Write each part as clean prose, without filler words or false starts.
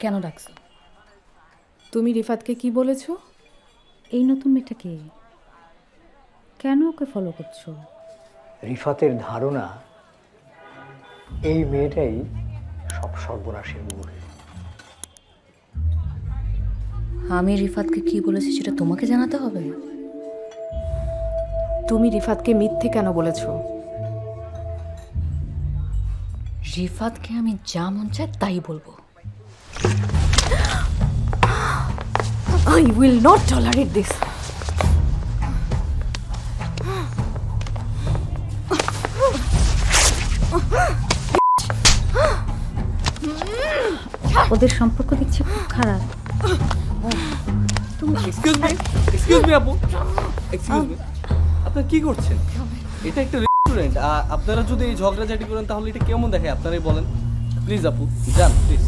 কেন ডাকছো? তুমি রিফাতকে কি বলেছো? এই নতুন মেয়েটা কে? কেন ওকে ফলো করছো? রিফাতের ধারণা এই মেয়েটাই সব সর্বনাশের মূল। আমি রিফাতকে কি বলেছি সেটা তোমাকে জানাতে হবে? তুমি রিফাতকে মিথ্যে কেন বলেছো? রিফাতকে আমি যা মন চায় তাই বলবো। I will not tolerate this. ওদের সম্পর্ক দেখছি খুব খারাপ। এক্সকিউজ মি আপু, এক্সকিউজ মি, আপনারা কি করছেন? এটা একটা রেস্টুরেন্ট, আপনারা যদি এই ঝগড়াঝাটি করেন তাহলে এটা কেমন দেখে আপনারাই বলেন। প্লিজ আপু যান প্লিজ।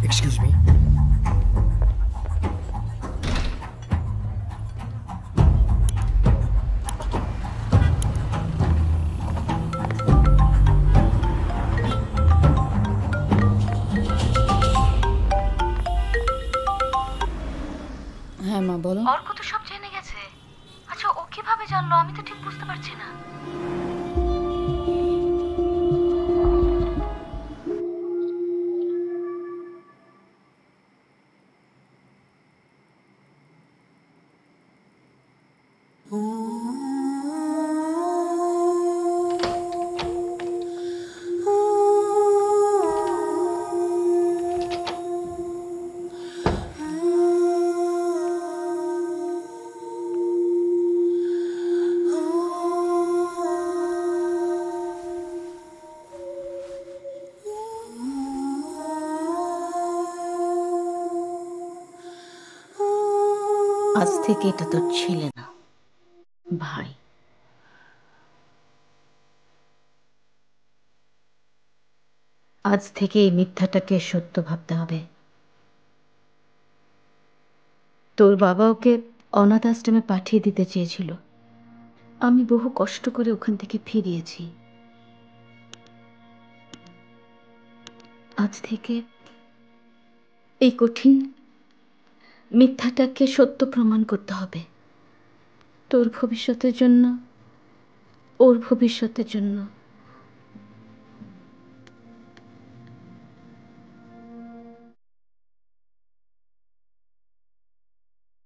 এক্সকিউজ মি, হ্যাঁ মা বলো। অর্ক তো সব জেনে গেছে। আচ্ছা ও কিভাবে জানলো? আমি তো ঠিক বুঝতে পারছি না। আজ থেকে এটা তোর ছেলে না, ভাই। আজ থেকে এই মিথ্যাটাকে সত্য ভাবতে হবে। তোর বাবা ওকে অনাথ আশ্রমে পাঠিয়ে দিতে চেয়েছিল, আমি বহু কষ্ট করে ওখান থেকে ফিরিয়েছি। আজ থেকে এই কঠিন মিথ্যাটাকে সত্য প্রমাণ করতে হবে, তোর ভবিষ্যতের জন্য, ওর ভবিষ্যতের জন্য।